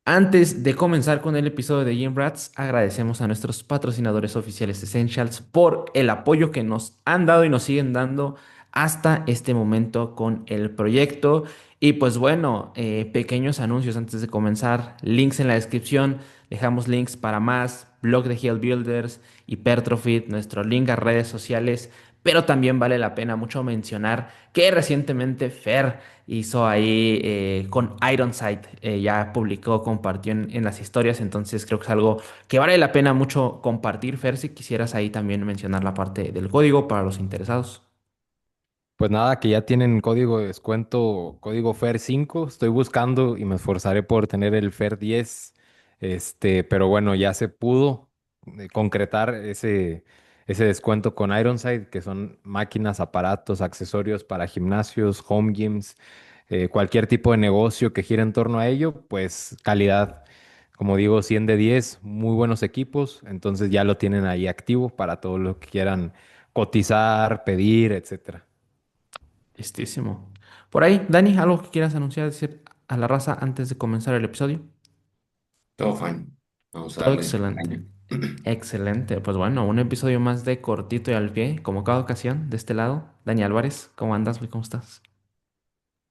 Antes de comenzar con el episodio de Gym Rats, agradecemos a nuestros patrocinadores oficiales Essentials por el apoyo que nos han dado y nos siguen dando hasta este momento con el proyecto. Y pues bueno, pequeños anuncios antes de comenzar, links en la descripción, dejamos links para más, blog de Heal Builders, Hypertrophy, nuestro link a redes sociales, pero también vale la pena mucho mencionar que recientemente Fer hizo ahí con Ironside, ya publicó, compartió en las historias, entonces creo que es algo que vale la pena mucho compartir, Fer, si quisieras ahí también mencionar la parte del código para los interesados. Pues nada, que ya tienen código de descuento, código FER 5. Estoy buscando y me esforzaré por tener el FER 10. Pero bueno, ya se pudo concretar ese descuento con Ironside, que son máquinas, aparatos, accesorios para gimnasios, home gyms, cualquier tipo de negocio que gire en torno a ello, pues calidad, como digo, 100 de 10, muy buenos equipos. Entonces ya lo tienen ahí activo para todo lo que quieran cotizar, pedir, etcétera. Listísimo. Por ahí, Dani, ¿algo que quieras anunciar, decir a la raza antes de comenzar el episodio? Todo fine. Vamos a Todo darle excelente. caña. Excelente. Pues bueno, un episodio más de cortito y al pie, como cada ocasión, de este lado. Dani Álvarez, ¿cómo andas, güey? ¿Cómo estás?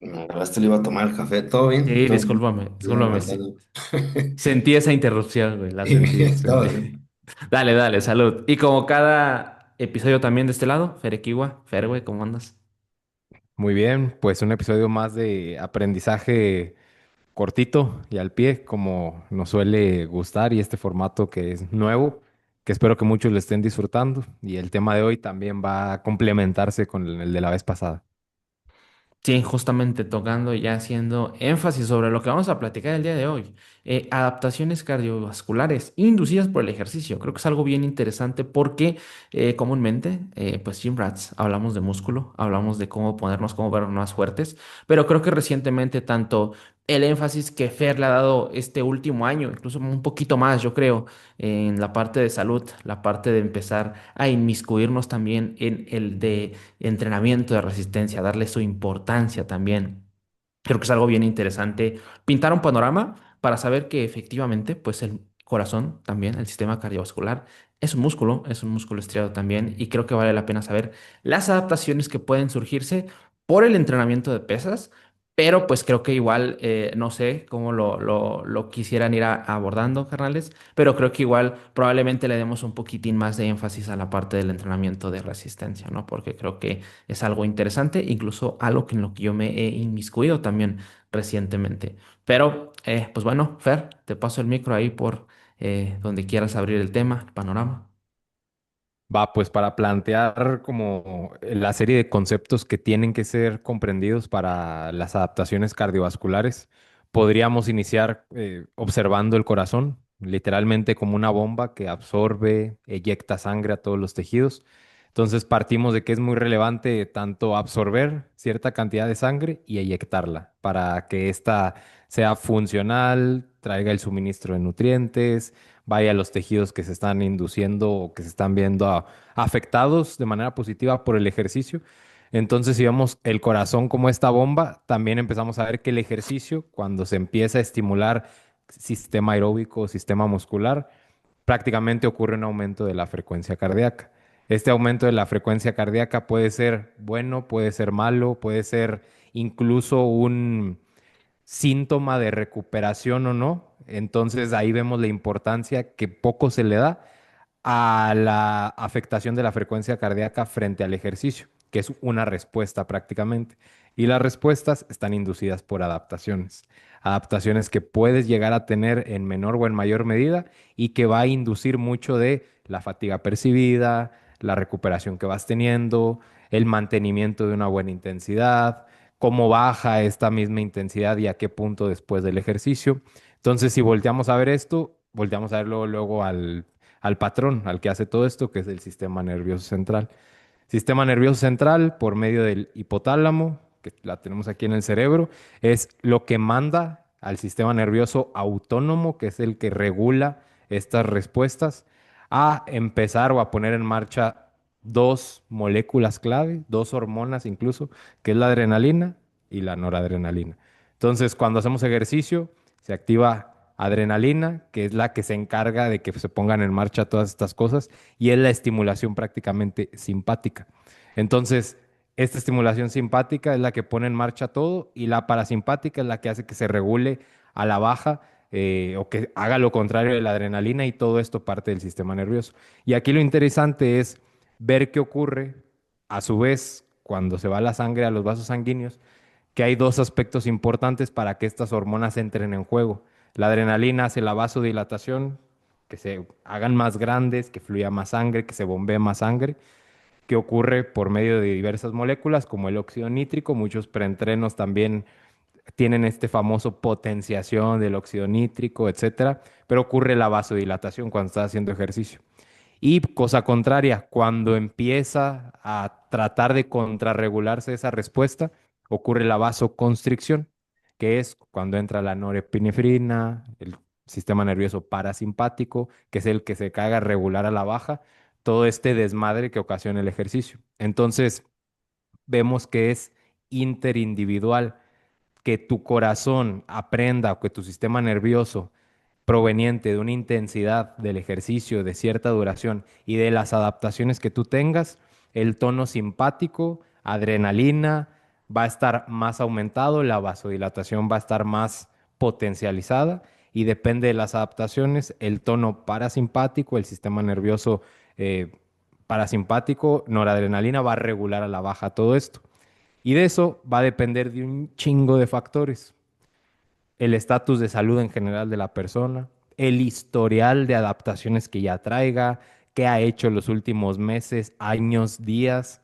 Me agarraste, le iba a tomar el café. ¿Todo bien? Sí, Todo bien. discúlpame, Iba discúlpame. Sí. aguantando. Sentí esa interrupción, güey, la sentí, la Todo sentí. bien. Dale, dale, salud. Y como cada episodio también de este lado, Ferekiwa, Fer, güey, ¿cómo andas? Muy bien, pues un episodio más de aprendizaje cortito y al pie, como nos suele gustar, y este formato que es nuevo, que espero que muchos lo estén disfrutando. Y el tema de hoy también va a complementarse con el de la vez pasada. Sí, justamente tocando y ya haciendo énfasis sobre lo que vamos a platicar el día de hoy. Adaptaciones cardiovasculares inducidas por el ejercicio. Creo que es algo bien interesante porque comúnmente, pues Gym Rats, hablamos de músculo, hablamos de cómo ponernos, cómo vernos más fuertes, pero creo que recientemente tanto el énfasis que Fer le ha dado este último año, incluso un poquito más, yo creo, en la parte de salud, la parte de empezar a inmiscuirnos también en el de entrenamiento de resistencia, darle su importancia también. Creo que es algo bien interesante pintar un panorama para saber que efectivamente, pues el corazón también, el sistema cardiovascular, es un músculo estriado también, y creo que vale la pena saber las adaptaciones que pueden surgirse por el entrenamiento de pesas, pero pues creo que igual, no sé cómo lo quisieran ir abordando, carnales, pero creo que igual probablemente le demos un poquitín más de énfasis a la parte del entrenamiento de resistencia, ¿no? Porque creo que es algo interesante, incluso algo que en lo que yo me he inmiscuido también recientemente. Pero, pues bueno, Fer, te paso el micro ahí por donde quieras abrir el tema, el panorama. Va, pues para plantear como la serie de conceptos que tienen que ser comprendidos para las adaptaciones cardiovasculares, podríamos iniciar observando el corazón, literalmente como una bomba que absorbe, eyecta sangre a todos los tejidos. Entonces partimos de que es muy relevante tanto absorber cierta cantidad de sangre y eyectarla para que ésta sea funcional, traiga el suministro de nutrientes, vaya a los tejidos que se están induciendo o que se están viendo afectados de manera positiva por el ejercicio. Entonces, si vemos el corazón como esta bomba, también empezamos a ver que el ejercicio, cuando se empieza a estimular sistema aeróbico, sistema muscular, prácticamente ocurre un aumento de la frecuencia cardíaca. Este aumento de la frecuencia cardíaca puede ser bueno, puede ser malo, puede ser incluso un síntoma de recuperación o no. Entonces ahí vemos la importancia que poco se le da a la afectación de la frecuencia cardíaca frente al ejercicio, que es una respuesta prácticamente. Y las respuestas están inducidas por adaptaciones. Adaptaciones que puedes llegar a tener en menor o en mayor medida y que va a inducir mucho de la fatiga percibida, la recuperación que vas teniendo, el mantenimiento de una buena intensidad, cómo baja esta misma intensidad y a qué punto después del ejercicio. Entonces, si volteamos a ver esto, volteamos a verlo luego al patrón, al que hace todo esto, que es el sistema nervioso central. Sistema nervioso central, por medio del hipotálamo, que la tenemos aquí en el cerebro, es lo que manda al sistema nervioso autónomo, que es el que regula estas respuestas, a empezar o a poner en marcha dos moléculas clave, dos hormonas incluso, que es la adrenalina y la noradrenalina. Entonces, cuando hacemos ejercicio, se activa adrenalina, que es la que se encarga de que se pongan en marcha todas estas cosas, y es la estimulación prácticamente simpática. Entonces, esta estimulación simpática es la que pone en marcha todo y la parasimpática es la que hace que se regule a la baja, o que haga lo contrario de la adrenalina, y todo esto parte del sistema nervioso. Y aquí lo interesante es ver qué ocurre a su vez cuando se va la sangre a los vasos sanguíneos, que hay dos aspectos importantes para que estas hormonas entren en juego. La adrenalina hace la vasodilatación, que se hagan más grandes, que fluya más sangre, que se bombee más sangre, que ocurre por medio de diversas moléculas como el óxido nítrico. Muchos preentrenos también tienen este famoso potenciación del óxido nítrico, etcétera, pero ocurre la vasodilatación cuando estás haciendo ejercicio. Y cosa contraria, cuando empieza a tratar de contrarregularse esa respuesta, ocurre la vasoconstricción, que es cuando entra la norepinefrina, el sistema nervioso parasimpático, que es el que se caga a regular a la baja, todo este desmadre que ocasiona el ejercicio. Entonces, vemos que es interindividual que tu corazón aprenda o que tu sistema nervioso proveniente de una intensidad del ejercicio de cierta duración y de las adaptaciones que tú tengas, el tono simpático, adrenalina, va a estar más aumentado, la vasodilatación va a estar más potencializada y depende de las adaptaciones, el tono parasimpático, el sistema nervioso eh, parasimpático, noradrenalina va a regular a la baja todo esto. Y de eso va a depender de un chingo de factores: el estatus de salud en general de la persona, el historial de adaptaciones que ya traiga, qué ha hecho en los últimos meses, años, días,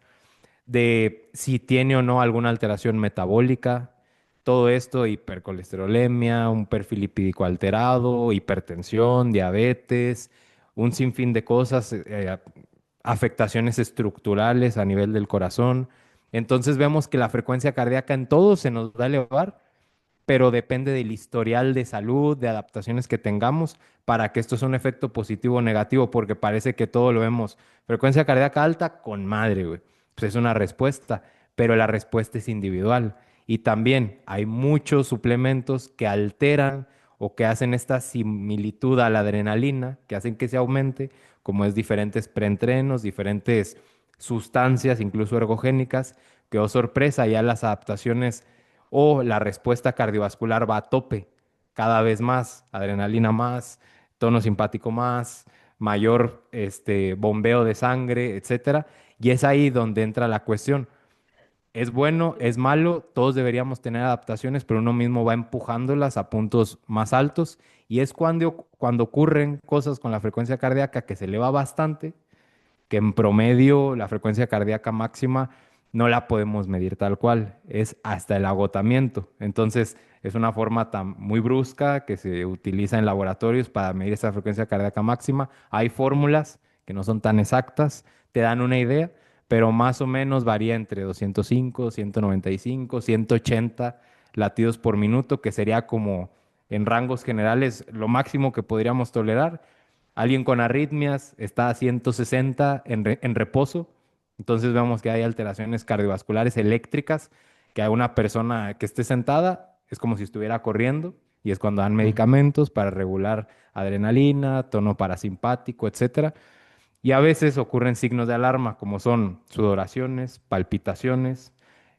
de si tiene o no alguna alteración metabólica, todo esto, hipercolesterolemia, un perfil lipídico alterado, hipertensión, diabetes, un sinfín de cosas, afectaciones estructurales a nivel del corazón. Entonces vemos que la frecuencia cardíaca en todo se nos va a elevar, pero depende del historial de salud, de adaptaciones que tengamos, para que esto sea un efecto positivo o negativo, porque parece que todo lo vemos. Frecuencia cardíaca alta, con madre, güey. Pues es una respuesta, pero la respuesta es individual. Y también hay muchos suplementos que alteran o que hacen esta similitud a la adrenalina, que hacen que se aumente, como es diferentes preentrenos, diferentes sustancias, incluso ergogénicas, que, oh sorpresa, ya las adaptaciones o la respuesta cardiovascular va a tope, cada vez más, adrenalina más, tono simpático más, mayor bombeo de sangre, etcétera. Y es ahí donde entra la cuestión. ¿Es bueno? ¿Es malo? Todos deberíamos tener adaptaciones, pero uno mismo va empujándolas a puntos más altos. Y es cuando ocurren cosas con la frecuencia cardíaca que se eleva bastante, que en promedio la frecuencia cardíaca máxima no la podemos medir tal cual, es hasta el agotamiento. Entonces, es una forma muy brusca que se utiliza en laboratorios para medir esa frecuencia cardíaca máxima. Hay fórmulas que no son tan exactas, te dan una idea, pero más o menos varía entre 205, 195, 180 latidos por minuto, que sería como en rangos generales lo máximo que podríamos tolerar. Alguien con arritmias está a 160 en reposo. Entonces vemos que hay alteraciones cardiovasculares eléctricas, que a una persona que esté sentada es como si estuviera corriendo, y es cuando dan Mm. medicamentos para regular adrenalina, tono parasimpático, etcétera. Y a veces ocurren signos de alarma, como son sudoraciones, palpitaciones,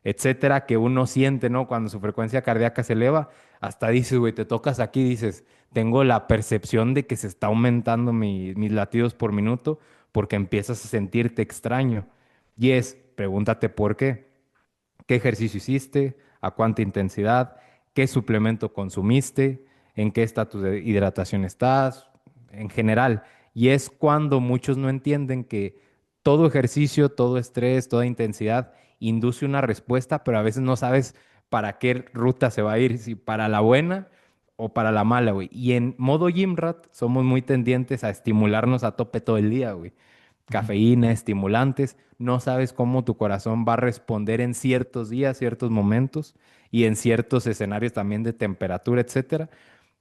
etcétera, que uno siente, ¿no? Cuando su frecuencia cardíaca se eleva, hasta dices, güey, te tocas aquí, dices, tengo la percepción de que se está aumentando mis latidos por minuto, porque empiezas a sentirte extraño. Y pregúntate por qué. ¿Qué ejercicio hiciste? ¿A cuánta intensidad? ¿Qué suplemento consumiste? ¿En qué estatus de hidratación estás? En general. Y es cuando muchos no entienden que todo ejercicio, todo estrés, toda intensidad induce una respuesta, pero a veces no sabes para qué ruta se va a ir, si para la buena o para la mala, güey. Y en modo gym rat somos muy tendientes a estimularnos a tope todo el día, güey. Ujú. Cafeína, estimulantes, no sabes cómo tu corazón va a responder en ciertos días, ciertos momentos y en ciertos escenarios también de temperatura, etcétera.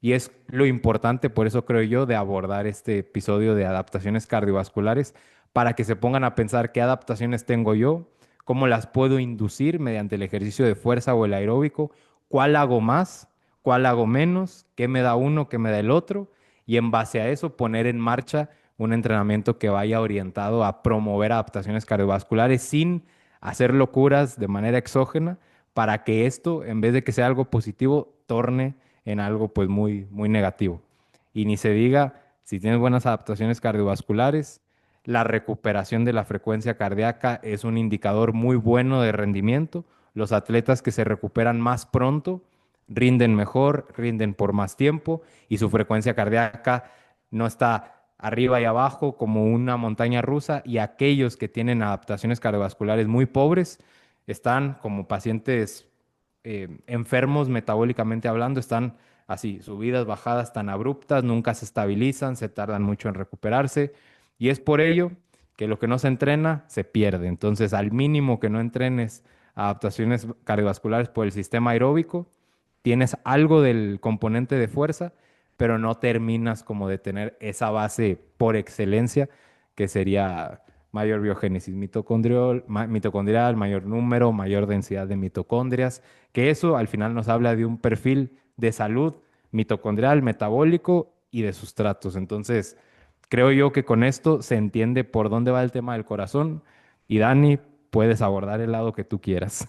Y es lo importante, por eso creo yo, de abordar este episodio de adaptaciones cardiovasculares, para que se pongan a pensar qué adaptaciones tengo yo, cómo las puedo inducir mediante el ejercicio de fuerza o el aeróbico, cuál hago más, cuál hago menos, qué me da uno, qué me da el otro, y en base a eso poner en marcha un entrenamiento que vaya orientado a promover adaptaciones cardiovasculares sin hacer locuras de manera exógena para que esto, en vez de que sea algo positivo, torne en algo pues muy, muy negativo. Y ni se diga, si tienes buenas adaptaciones cardiovasculares, la recuperación de la frecuencia cardíaca es un indicador muy bueno de rendimiento. Los atletas que se recuperan más pronto rinden mejor, rinden por más tiempo y su frecuencia cardíaca no está arriba y abajo como una montaña rusa, y aquellos que tienen adaptaciones cardiovasculares muy pobres están como pacientes enfermos metabólicamente hablando, están así, subidas, bajadas tan abruptas, nunca se estabilizan, se tardan mucho en recuperarse, y es por ello que lo que no se entrena se pierde. Entonces, al mínimo que no entrenes adaptaciones cardiovasculares por el sistema aeróbico, tienes algo del componente de fuerza, pero no terminas como de tener esa base por excelencia, que sería mayor biogénesis mitocondrial, mayor número, mayor densidad de mitocondrias, que eso al final nos habla de un perfil de salud mitocondrial, metabólico y de sustratos. Entonces, creo yo que con esto se entiende por dónde va el tema del corazón, y Dani, puedes abordar el lado que tú quieras.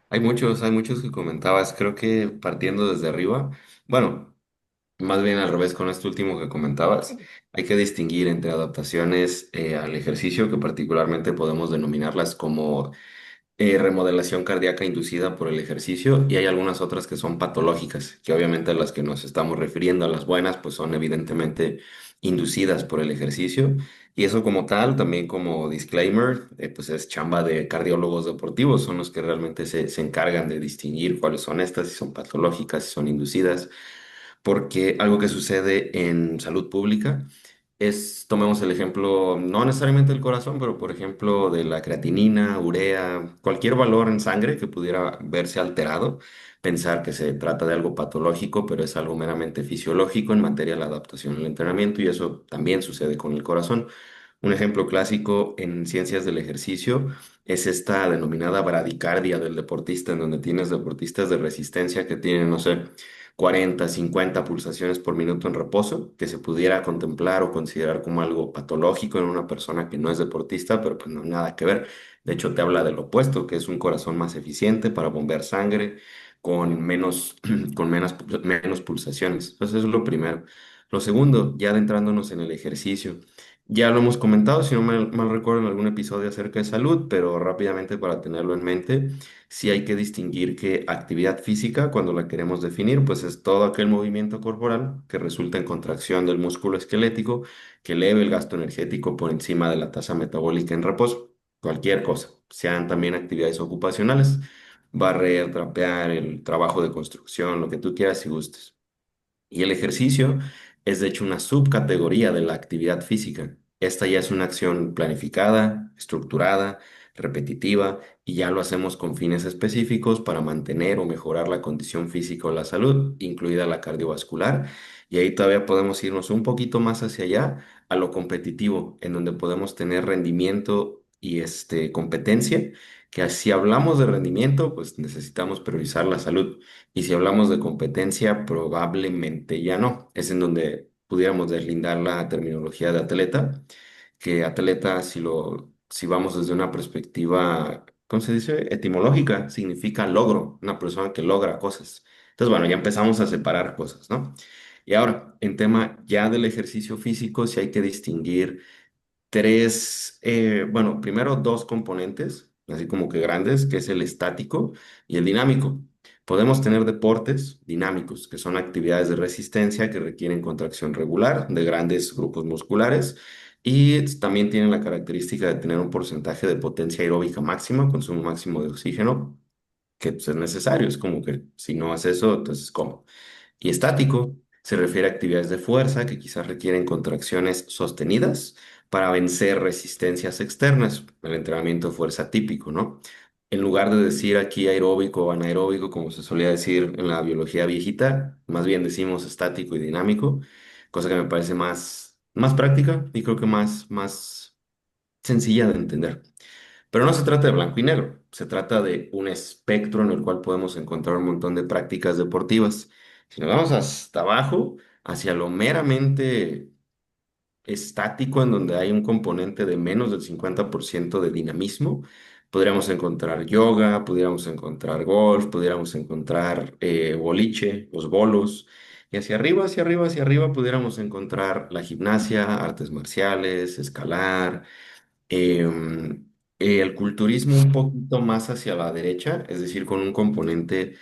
Hay muchos que comentabas, creo que partiendo desde arriba, bueno, más bien al revés con esto último que comentabas, hay que distinguir entre adaptaciones al ejercicio, que particularmente podemos denominarlas como remodelación cardíaca inducida por el ejercicio, y hay algunas otras que son patológicas, que obviamente a las que nos estamos refiriendo, a las buenas, pues son evidentemente inducidas por el ejercicio. Y eso como tal, también como disclaimer, pues es chamba de cardiólogos deportivos, son los que realmente se encargan de distinguir cuáles son estas, si son patológicas, si son inducidas, porque algo que sucede en salud pública es, tomemos el ejemplo, no necesariamente del corazón, pero por ejemplo de la creatinina, urea, cualquier valor en sangre que pudiera verse alterado, pensar que se trata de algo patológico, pero es algo meramente fisiológico en materia de la adaptación al entrenamiento, y eso también sucede con el corazón. Un ejemplo clásico en ciencias del ejercicio es esta denominada bradicardia del deportista, en donde tienes deportistas de resistencia que tienen, no sé, 40, 50 pulsaciones por minuto en reposo, que se pudiera contemplar o considerar como algo patológico en una persona que no es deportista, pero pues no nada que ver. De hecho, te habla del opuesto, que es un corazón más eficiente para bombear sangre con menos, menos pulsaciones. Entonces, eso es lo primero. Lo segundo, ya adentrándonos en el ejercicio. Ya lo hemos comentado, si no mal recuerdo, en algún episodio acerca de salud, pero rápidamente para tenerlo en mente, sí hay que distinguir que actividad física, cuando la queremos definir, pues es todo aquel movimiento corporal que resulta en contracción del músculo esquelético, que eleve el gasto energético por encima de la tasa metabólica en reposo. Cualquier cosa, sean también actividades ocupacionales, barrer, trapear, el trabajo de construcción, lo que tú quieras y gustes. Y el ejercicio es de hecho una subcategoría de la actividad física. Esta ya es una acción planificada, estructurada, repetitiva, y ya lo hacemos con fines específicos para mantener o mejorar la condición física o la salud, incluida la cardiovascular. Y ahí todavía podemos irnos un poquito más hacia allá, a lo competitivo, en donde podemos tener rendimiento y competencia, que si hablamos de rendimiento, pues necesitamos priorizar la salud. Y si hablamos de competencia, probablemente ya no. Es en donde pudiéramos deslindar la terminología de atleta, que atleta, si vamos desde una perspectiva, ¿cómo se dice? Etimológica, significa logro, una persona que logra cosas. Entonces, bueno, ya empezamos a separar cosas, ¿no? Y ahora, en tema ya del ejercicio físico, sí hay que distinguir tres, bueno, primero dos componentes, así como que grandes, que es el estático y el dinámico. Podemos tener deportes dinámicos, que son actividades de resistencia que requieren contracción regular de grandes grupos musculares, y también tienen la característica de tener un porcentaje de potencia aeróbica máxima, consumo máximo de oxígeno, que pues, es necesario. Es como que si no haces eso, entonces ¿cómo? Y estático se refiere a actividades de fuerza que quizás requieren contracciones sostenidas para vencer resistencias externas, el entrenamiento de fuerza típico, ¿no? En lugar de decir aquí aeróbico o anaeróbico, como se solía decir en la biología viejita, más bien decimos estático y dinámico, cosa que me parece más práctica y creo que más sencilla de entender. Pero no se trata de blanco y negro. se trata de un espectro en el cual podemos encontrar un montón de prácticas deportivas. Si nos vamos hasta abajo, hacia lo meramente estático, en donde hay un componente de menos del 50% de dinamismo, podríamos encontrar yoga, pudiéramos encontrar golf, pudiéramos encontrar boliche, los bolos. Y hacia arriba, hacia arriba, hacia arriba, pudiéramos encontrar la gimnasia, artes marciales, escalar, el culturismo un poquito más hacia la derecha, es decir, con un componente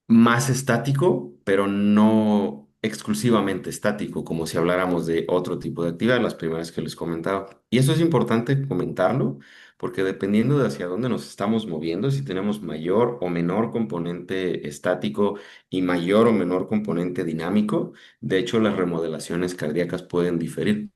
más estático, pero no exclusivamente estático, como si habláramos de otro tipo de actividad, las primeras que les comentaba. Y eso es importante comentarlo, porque dependiendo de hacia dónde nos estamos moviendo, si tenemos mayor o menor componente estático y mayor o menor componente dinámico, de hecho las remodelaciones cardíacas pueden diferir.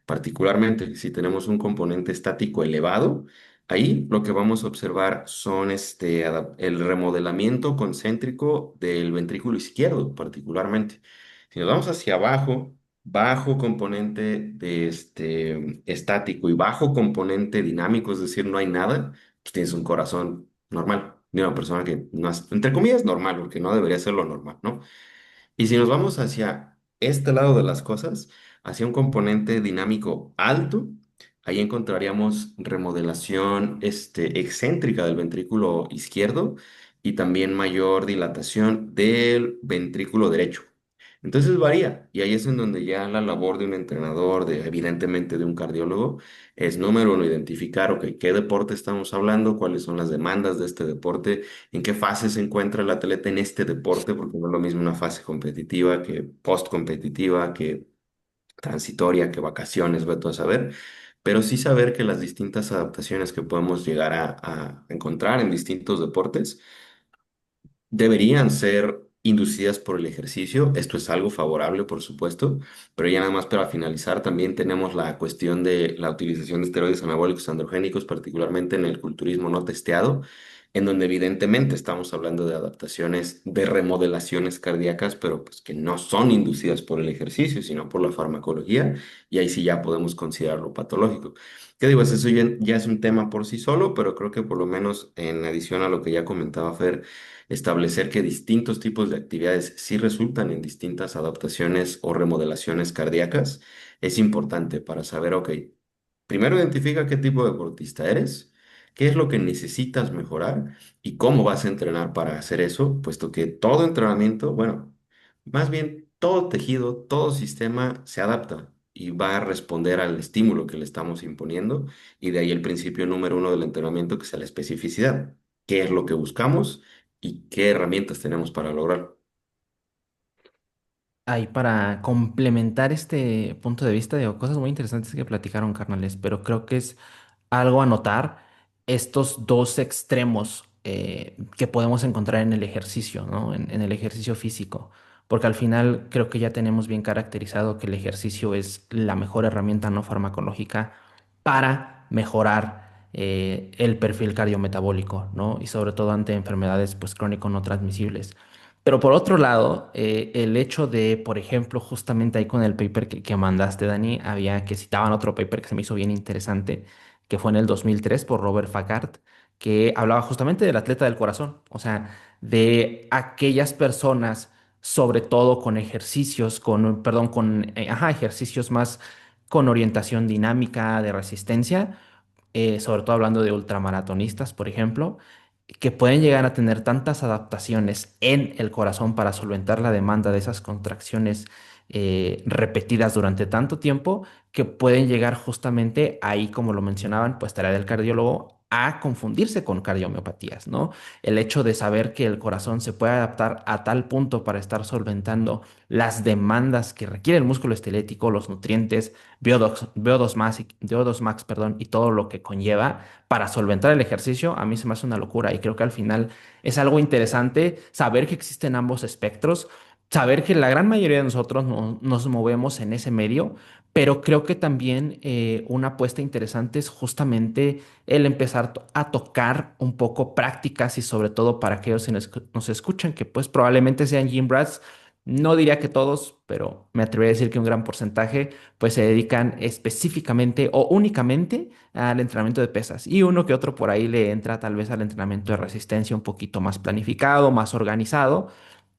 Particularmente si tenemos un componente estático elevado, ahí lo que vamos a observar son el remodelamiento concéntrico del ventrículo izquierdo, particularmente. Si nos vamos hacia abajo, bajo componente de estático y bajo componente dinámico, es decir, no hay nada, pues tienes un corazón normal, de una persona que, no es, entre comillas, normal, porque no debería ser lo normal, ¿no? Y si nos vamos hacia este lado de las cosas, hacia un componente dinámico alto, ahí encontraríamos remodelación excéntrica del ventrículo izquierdo y también mayor dilatación del ventrículo derecho. Entonces varía, y ahí es en donde ya la labor de un entrenador, de, evidentemente de un cardiólogo, es número uno, identificar, ok, qué deporte estamos hablando, cuáles son las demandas de este deporte, en qué fase se encuentra el atleta en este deporte, porque no es lo mismo una fase competitiva que post-competitiva, que transitoria, que vacaciones, vete a saber, pero sí saber que las distintas adaptaciones que podemos llegar a encontrar en distintos deportes deberían ser inducidas por el ejercicio. Esto es algo favorable, por supuesto, pero ya nada más para finalizar, también tenemos la cuestión de la utilización de esteroides anabólicos androgénicos, particularmente en el culturismo no testeado, en donde evidentemente estamos hablando de adaptaciones, de remodelaciones cardíacas, pero pues que no son inducidas por el ejercicio, sino por la farmacología, y ahí sí ya podemos considerarlo patológico. ¿Qué digo? Eso ya es un tema por sí solo, pero creo que por lo menos en adición a lo que ya comentaba Fer, establecer que distintos tipos de actividades sí resultan en distintas adaptaciones o remodelaciones cardíacas es importante para saber, ok, primero identifica qué tipo de deportista eres, qué es lo que necesitas mejorar y cómo vas a entrenar para hacer eso, puesto que todo entrenamiento, bueno, más bien todo tejido, todo sistema se adapta y va a responder al estímulo que le estamos imponiendo, y de ahí el principio número uno del entrenamiento, que es la especificidad. ¿Qué es lo que buscamos y qué herramientas tenemos para lograrlo? Ahí para complementar este punto de vista, digo, cosas muy interesantes que platicaron, carnales, pero creo que es algo a notar estos dos extremos que podemos encontrar en el ejercicio, ¿no? En el ejercicio físico, porque al final creo que ya tenemos bien caracterizado que el ejercicio es la mejor herramienta no farmacológica para mejorar el perfil cardiometabólico, ¿no? Y sobre todo ante enfermedades pues crónico no transmisibles. Pero por otro lado, el hecho de, por ejemplo, justamente ahí con el paper que mandaste, Dani, había que citaban otro paper que se me hizo bien interesante, que fue en el 2003 por Robert Facart, que hablaba justamente del atleta del corazón, o sea, de aquellas personas, sobre todo con ejercicios, perdón, ejercicios más con orientación dinámica de resistencia, sobre todo hablando de ultramaratonistas, por ejemplo, que pueden llegar a tener tantas adaptaciones en el corazón para solventar la demanda de esas contracciones repetidas durante tanto tiempo, que pueden llegar justamente ahí, como lo mencionaban, pues tarea del cardiólogo, a confundirse con cardiomiopatías, ¿no? El hecho de saber que el corazón se puede adaptar a tal punto para estar solventando las demandas que requiere el músculo esquelético, los nutrientes, VO2 max, VO2 max, perdón, y todo lo que conlleva para solventar el ejercicio, a mí se me hace una locura y creo que al final es algo interesante saber que existen ambos espectros, saber que la gran mayoría de nosotros nos movemos en ese medio, pero creo que también una apuesta interesante es justamente el empezar a tocar un poco prácticas y sobre todo para aquellos que nos escuchan, que pues probablemente sean gym rats, No diría que todos, pero me atrevería a decir que un gran porcentaje pues se dedican específicamente o únicamente al entrenamiento de pesas y uno que otro por ahí le entra tal vez al entrenamiento de resistencia un poquito más planificado, más organizado,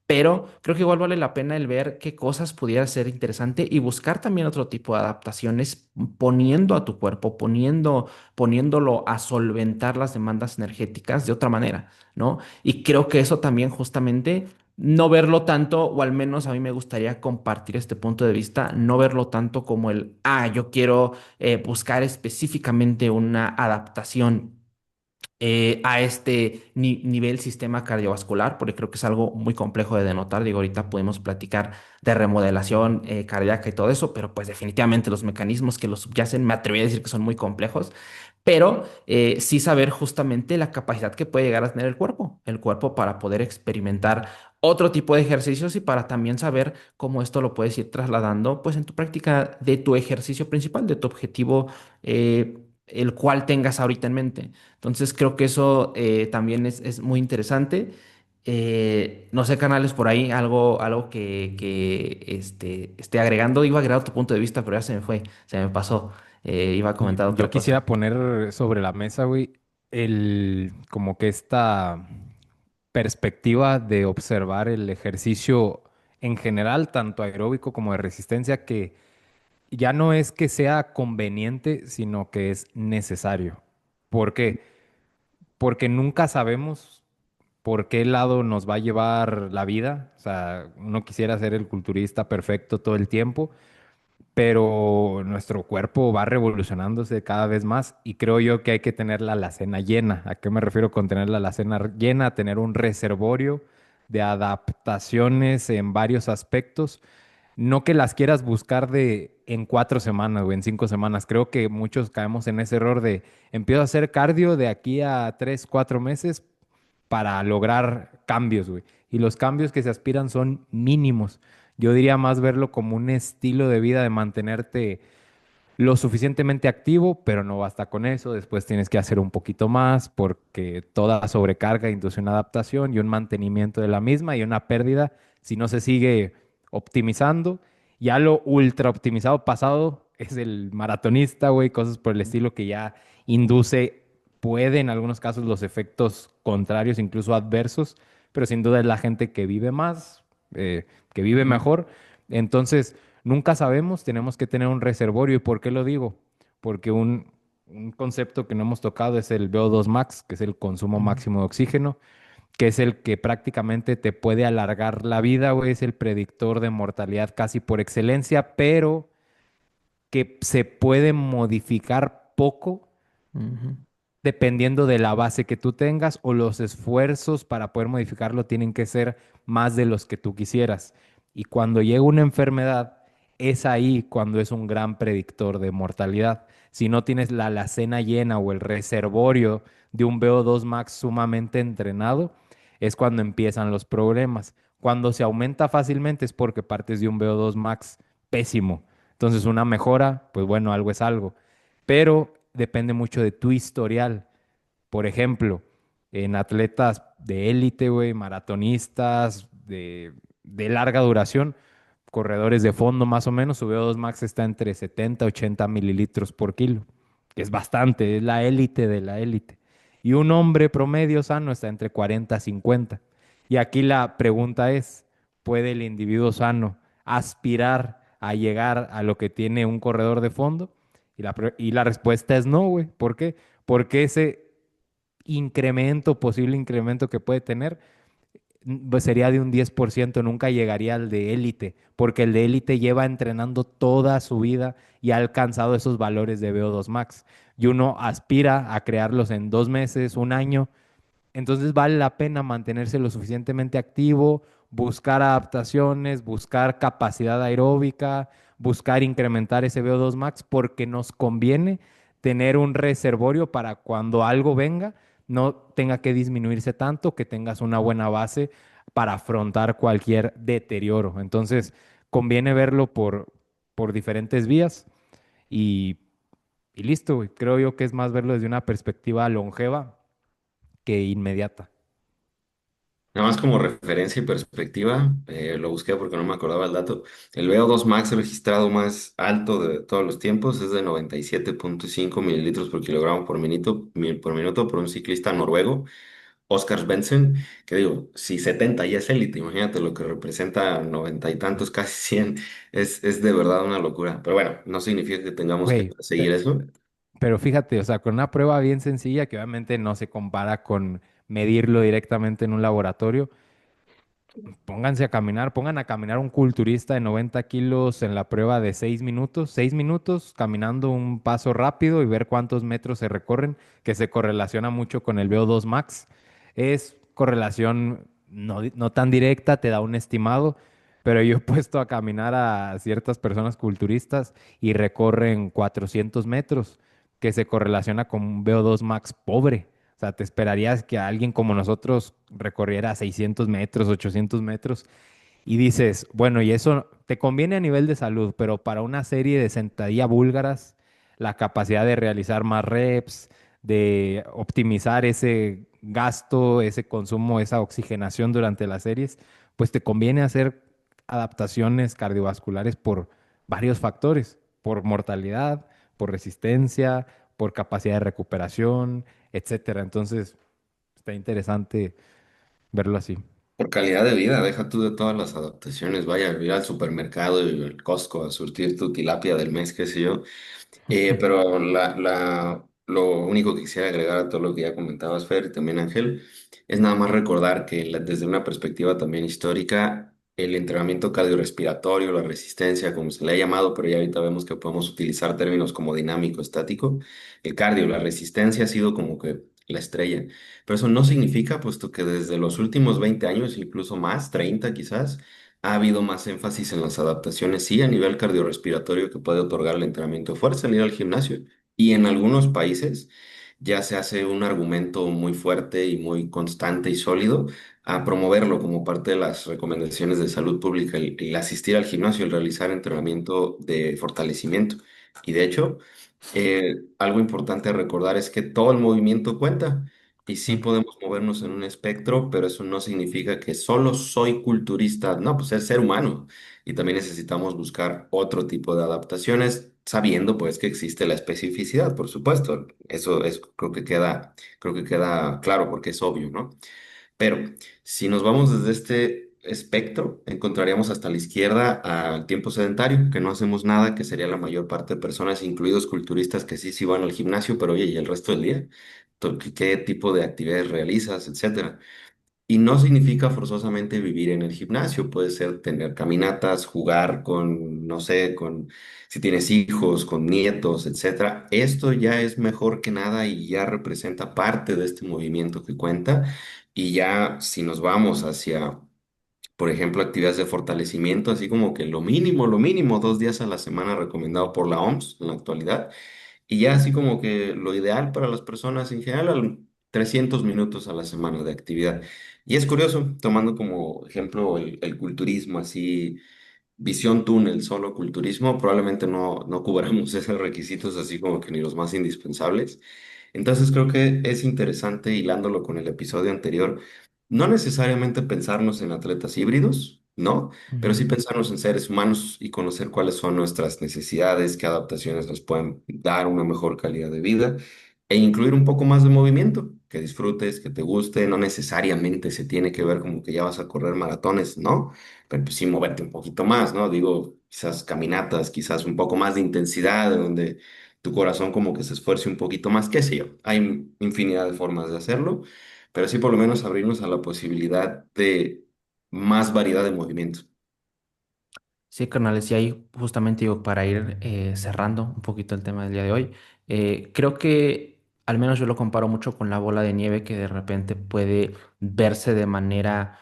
pero creo que igual vale la pena el ver qué cosas pudiera ser interesante y buscar también otro tipo de adaptaciones poniendo a tu cuerpo, poniéndolo a solventar las demandas energéticas de otra manera, ¿no? Y creo que eso también justamente no verlo tanto, o al menos a mí me gustaría compartir este punto de vista, no verlo tanto como yo quiero buscar específicamente una adaptación a este nivel sistema cardiovascular, porque creo que es algo muy complejo de denotar. Digo, ahorita podemos platicar de remodelación cardíaca y todo eso, pero pues definitivamente los mecanismos que lo subyacen, me atrevería a decir que son muy complejos, pero sí saber justamente la capacidad que puede llegar a tener el cuerpo para poder experimentar otro tipo de ejercicios y para también saber cómo esto lo puedes ir trasladando pues en tu práctica de tu ejercicio principal, de tu objetivo, el cual tengas ahorita en mente. Entonces creo que eso también es muy interesante. No sé, canales por ahí, algo que esté agregando. Iba a agregar otro punto de vista, pero ya se me fue, se me pasó. Iba a comentar Yo otra cosa. quisiera poner sobre la mesa, güey, como que esta perspectiva de observar el ejercicio en general, tanto aeróbico como de resistencia, que ya no es que sea conveniente, sino que es necesario. ¿Por qué? Porque nunca sabemos por qué lado nos va a llevar la vida. O sea, uno quisiera ser el culturista perfecto todo el tiempo, pero nuestro cuerpo va revolucionándose cada vez más y creo yo que hay que tener la alacena llena. ¿A qué me refiero con tener la alacena llena? Tener un reservorio de adaptaciones en varios aspectos. No que las quieras buscar de en 4 semanas o en 5 semanas. Creo que muchos caemos en ese error de empiezo a hacer cardio de aquí a 3, 4 meses para lograr cambios, güey. Y los cambios que se aspiran son mínimos. Yo diría más verlo como un estilo de vida de mantenerte lo suficientemente activo, pero no basta con eso. Después tienes que hacer un poquito más porque toda sobrecarga induce una adaptación y un mantenimiento de la misma y una pérdida si no se sigue optimizando. Ya lo ultra optimizado pasado es el maratonista, güey, cosas por el estilo que ya induce, puede en algunos casos los efectos contrarios, incluso adversos, pero sin duda es la gente que vive más, que vive Ujú, mejor. Entonces, nunca sabemos, tenemos que tener un reservorio. ¿Y por qué lo digo? Porque un concepto que no hemos tocado es el VO2 max, que es el consumo ujú, máximo de oxígeno, que es el que prácticamente te puede alargar la vida, güey, es el predictor de mortalidad casi por excelencia, pero que se puede modificar poco ujú, dependiendo de la base que tú tengas o los esfuerzos para poder modificarlo tienen que ser más de los que tú quisieras. Y cuando llega una enfermedad, es ahí cuando es un gran predictor de mortalidad. Si no tienes la alacena llena o el reservorio de un VO2 max sumamente entrenado, es cuando empiezan los problemas. Cuando se aumenta fácilmente es porque partes de un VO2 max pésimo. Entonces una mejora, pues bueno, algo es algo, pero depende mucho de tu historial. Por ejemplo, en atletas de élite, güey, maratonistas de larga duración, corredores de fondo más o menos, su VO2 max está entre 70 y 80 mililitros por kilo, que es bastante, es la élite de la élite. Y un hombre promedio sano está entre 40 y 50. Y aquí la pregunta es, ¿puede el individuo sano aspirar a llegar a lo que tiene un corredor de fondo? Y la respuesta es no, güey. ¿Por qué? Porque ese incremento, posible incremento que puede tener, pues sería de un 10%, nunca llegaría al de élite, porque el de élite lleva entrenando toda su vida y ha alcanzado esos valores de VO2 max. Y uno aspira a crearlos en 2 meses, un año, entonces vale la pena mantenerse lo suficientemente activo, buscar adaptaciones, buscar capacidad aeróbica, buscar incrementar ese VO2 max porque nos conviene tener un reservorio para cuando algo venga, no tenga que disminuirse tanto, que tengas una buena base para afrontar cualquier deterioro. Entonces, conviene verlo por diferentes vías y, y listo, güey. Creo yo que es más verlo desde una perspectiva longeva que inmediata. Nada más como referencia y perspectiva, lo busqué porque no me acordaba el dato. El VO2 max registrado más alto de todos los tiempos es de 97,5 mililitros por kilogramo por minuto por un ciclista noruego, Oscar Svensson, que digo, si 70 ya es élite, imagínate lo que representa 90 y tantos, casi 100, es de verdad una locura. Pero bueno, no significa que tengamos que Güey, perseguir eso. pero fíjate, o sea, con una prueba bien sencilla que obviamente no se compara con medirlo directamente en un laboratorio. Pónganse a caminar, pongan a caminar un culturista de 90 kilos en la prueba de 6 minutos, 6 minutos caminando un paso rápido y ver cuántos metros se recorren, que se correlaciona mucho con el VO2 max. Es correlación no tan directa, te da un estimado, pero yo he puesto a caminar a ciertas personas culturistas y recorren 400 metros, que se correlaciona con un VO2 max pobre. O sea, te esperarías que alguien como nosotros recorriera 600 metros, 800 metros y dices, bueno, y eso te conviene a nivel de salud, pero para una serie de sentadilla búlgaras, la capacidad de realizar más reps, de optimizar ese gasto, ese consumo, esa oxigenación durante las series, pues te conviene hacer adaptaciones cardiovasculares por varios factores, por mortalidad, por resistencia, por capacidad de recuperación, etcétera. Entonces, está interesante verlo así. Por calidad de vida, deja tú de todas las adaptaciones, vaya a ir al supermercado y al Costco a surtir tu tilapia del mes, qué sé yo. Pero lo único que quisiera agregar a todo lo que ya comentabas, Fer, y también Ángel, es nada más recordar que desde una perspectiva también histórica, el entrenamiento cardiorrespiratorio, la resistencia, como se le ha llamado, pero ya ahorita vemos que podemos utilizar términos como dinámico, estático, el cardio, la resistencia ha sido como que la estrella. Pero eso no significa, puesto que desde los últimos 20 años, incluso más, 30 quizás, ha habido más énfasis en las adaptaciones, sí, a nivel cardiorrespiratorio que puede otorgar el entrenamiento de fuerza al ir al gimnasio. Y en algunos países ya se hace un argumento muy fuerte y muy constante y sólido a promoverlo como parte de las recomendaciones de salud pública, el asistir al gimnasio, el realizar entrenamiento de fortalecimiento. Y de hecho, algo importante a recordar es que todo el movimiento cuenta. Y sí Mm. podemos movernos en un espectro, pero eso no significa que solo soy culturista. No, pues es ser humano. Y también necesitamos buscar otro tipo de adaptaciones, sabiendo pues que existe la especificidad, por supuesto. Eso es, creo que queda claro porque es obvio, ¿no? Pero si nos vamos desde este espectro, encontraríamos hasta la izquierda al tiempo sedentario, que no hacemos nada, que sería la mayor parte de personas, incluidos culturistas que sí van al gimnasio, pero oye, ¿y el resto del día? ¿Qué tipo de actividades realizas, etcétera? Y no significa forzosamente vivir en el gimnasio, puede ser tener caminatas, jugar con, no sé, con si tienes hijos, con nietos, etcétera. Esto ya es mejor que nada y ya representa parte de este movimiento que cuenta. Y ya si nos vamos hacia, por ejemplo, actividades de fortalecimiento, así como que lo mínimo, 2 días a la semana recomendado por la OMS en la actualidad. Y ya así como que lo ideal para las personas en general, 300 minutos a la semana de actividad. Y es curioso, tomando como ejemplo el culturismo, así, visión túnel, solo culturismo, probablemente no cubramos esos requisitos así como que ni los más indispensables. Entonces creo que es interesante, hilándolo con el episodio anterior, no necesariamente pensarnos en atletas híbridos, ¿no? Pero Ujú. sí pensarnos en seres humanos y conocer cuáles son nuestras necesidades, qué adaptaciones nos pueden dar una mejor calidad de vida e incluir un poco más de movimiento, que disfrutes, que te guste, no necesariamente se tiene que ver como que ya vas a correr maratones, ¿no? Pero pues sí moverte un poquito más, ¿no? Digo, quizás caminatas, quizás un poco más de intensidad, en donde tu corazón como que se esfuerce un poquito más, qué sé yo. Hay infinidad de formas de hacerlo, pero sí por lo menos abrirnos a la posibilidad de más variedad de movimiento. Sí, carnales, y ahí justamente digo, para ir cerrando un poquito el tema del día de hoy, creo que al menos yo lo comparo mucho con la bola de nieve que de repente puede verse de manera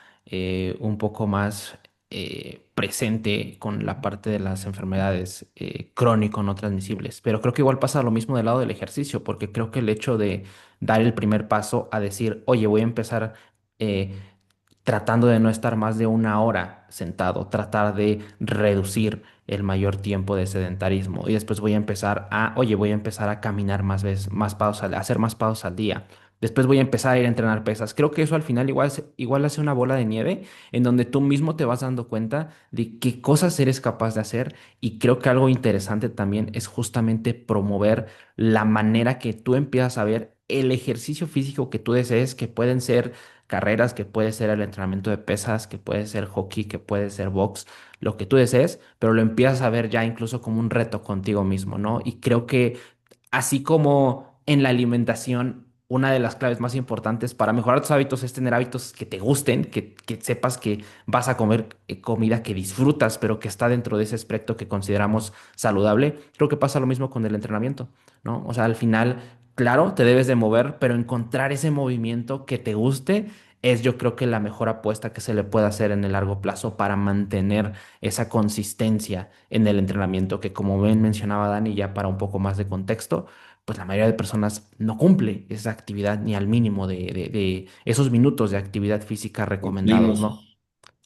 un poco más presente con la parte de las enfermedades crónico no transmisibles. Pero creo que igual pasa lo mismo del lado del ejercicio, porque creo que el hecho de dar el primer paso a decir, oye, voy a empezar... eh, tratando de no estar más de una hora sentado, tratar de reducir el mayor tiempo de sedentarismo. Y después voy a empezar a, oye, voy a empezar a caminar más veces, más pausas, a hacer más pausas al día. Después voy a empezar a ir a entrenar pesas. Creo que eso al final igual hace una bola de nieve en donde tú mismo te vas dando cuenta de qué cosas eres capaz de hacer. Y creo que algo interesante también es justamente promover la manera que tú empiezas a ver el ejercicio físico que tú desees, que pueden ser carreras, que puede ser el entrenamiento de pesas, que puede ser hockey, que puede ser box, lo que tú desees, pero lo empiezas a ver ya incluso como un reto contigo mismo, ¿no? Y creo que así como en la alimentación, una de las claves más importantes para mejorar tus hábitos es tener hábitos que te gusten, que sepas que vas a comer comida que disfrutas, pero que está dentro de ese aspecto que consideramos saludable. Creo que pasa lo mismo con el entrenamiento, ¿no? O sea, al final, claro, te debes de mover, pero encontrar ese movimiento que te guste es yo creo que la mejor apuesta que se le puede hacer en el largo plazo para mantener esa consistencia en el entrenamiento, que como bien mencionaba Dani, ya para un poco más de contexto, pues la mayoría de personas no cumple esa actividad ni al mínimo de esos minutos de actividad física recomendados,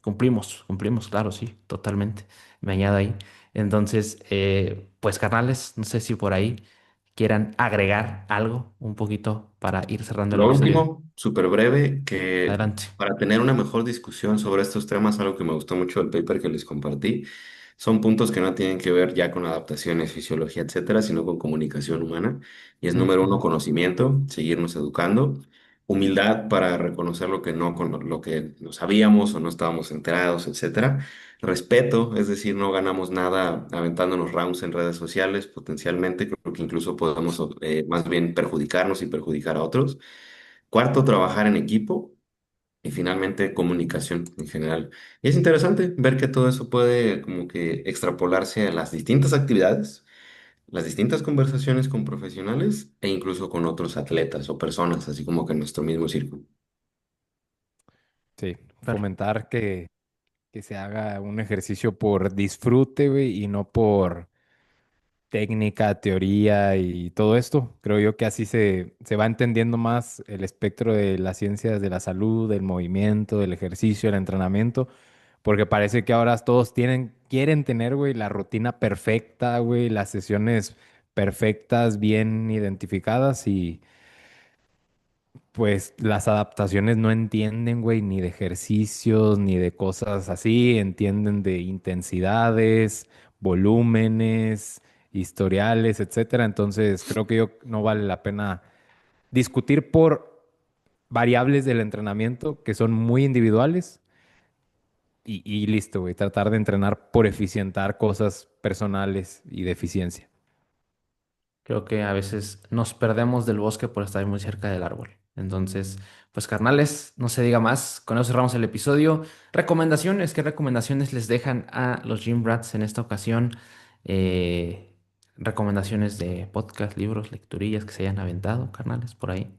Cumplimos. ¿no? Cumplimos, claro, sí, totalmente. Me añado ahí. Entonces, pues carnales, no sé si por ahí quieran agregar algo un poquito para ir cerrando el Lo episodio. último, súper breve, que Adelante. para tener una mejor discusión sobre estos temas, algo que me gustó mucho del paper que les compartí, son puntos que no tienen que ver ya con adaptaciones, fisiología, etcétera, sino con comunicación humana. Y es número uno, Ujú. conocimiento, seguirnos educando, humildad para reconocer lo que lo que no sabíamos o no estábamos enterados, etcétera. Respeto, es decir, no ganamos nada aventándonos rounds en redes sociales, potencialmente, creo que incluso podemos más bien perjudicarnos y perjudicar a otros. Cuarto, trabajar en equipo. Y finalmente, comunicación en general. Y es interesante ver que todo eso puede como que extrapolarse a las distintas actividades, las distintas conversaciones con profesionales e incluso con otros atletas o personas, así como que en nuestro mismo círculo. Sí, Per- fomentar que se haga un ejercicio por disfrute, güey, y no por técnica, teoría y todo esto. Creo yo que así se va entendiendo más el espectro de las ciencias de la salud, del movimiento, del ejercicio, el entrenamiento, porque parece que ahora todos quieren tener, güey, la rutina perfecta, güey, las sesiones perfectas, bien identificadas y pues las adaptaciones no entienden, güey, ni de ejercicios, ni de cosas así, entienden de intensidades, volúmenes, historiales, etcétera. Entonces, creo que yo no vale la pena discutir por variables del entrenamiento que son muy individuales y listo, güey, tratar de entrenar por eficientar cosas personales y de eficiencia. Creo que a veces nos perdemos del bosque por estar muy cerca del árbol. Entonces, pues carnales, no se diga más. Con eso cerramos el episodio. Recomendaciones, ¿qué recomendaciones les dejan a los Gym Rats en esta ocasión? Eh, Recomendaciones de podcast, libros, lecturillas que se hayan aventado, carnales, por ahí.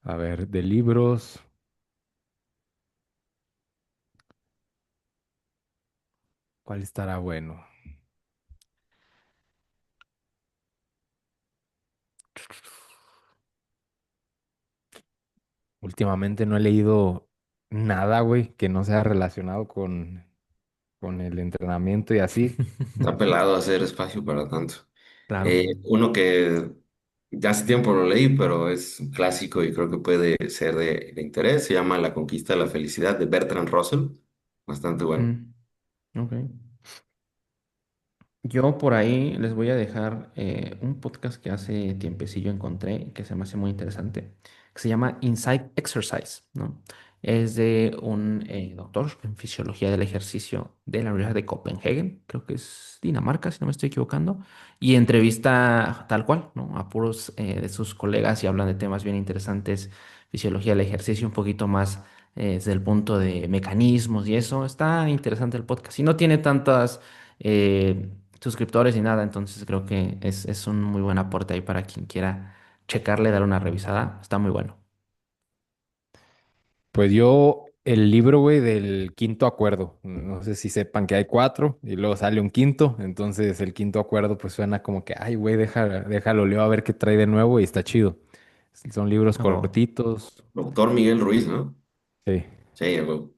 A ver, de libros, ¿cuál estará bueno? Últimamente no he leído nada, güey, que no sea relacionado con el entrenamiento y así. Está pelado hacer espacio para tanto. Claro. Uno que ya hace tiempo lo leí, pero es un clásico y creo que puede ser de interés, se llama La conquista de la felicidad de Bertrand Russell. Bastante bueno. Mm, ok. Yo por ahí les voy a dejar un podcast que hace tiempecillo encontré que se me hace muy interesante, que se llama Inside Exercise, ¿no? Es de un doctor en fisiología del ejercicio de la Universidad de Copenhagen, creo que es Dinamarca, si no me estoy equivocando, y entrevista tal cual, ¿no? A puros de sus colegas y hablan de temas bien interesantes, fisiología del ejercicio, un poquito más desde el punto de mecanismos y eso. Está interesante el podcast y no tiene tantas suscriptores y nada, entonces creo que es un muy buen aporte ahí para quien quiera checarle, dar una revisada, está muy bueno. Pues yo, el libro, güey, del quinto acuerdo. No sé si sepan que hay cuatro y luego sale un quinto. Entonces el quinto acuerdo pues suena como que, ay, güey, déjalo, leo a ver qué trae de nuevo y está chido. Son libros Oh, cortitos. Doctor Miguel Ruiz, ¿no? Sí. Sí, güey.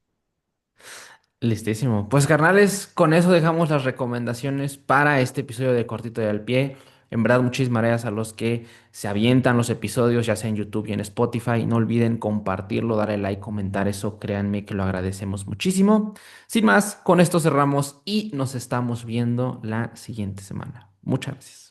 listísimo. Pues carnales, con eso dejamos las recomendaciones para este episodio de Cortito y al Pie. En verdad, muchísimas gracias a los que se avientan los episodios, ya sea en YouTube y en Spotify. No olviden compartirlo, darle like, comentar eso. Créanme que lo agradecemos muchísimo. Sin más, con esto cerramos y nos estamos viendo la siguiente semana. Muchas gracias.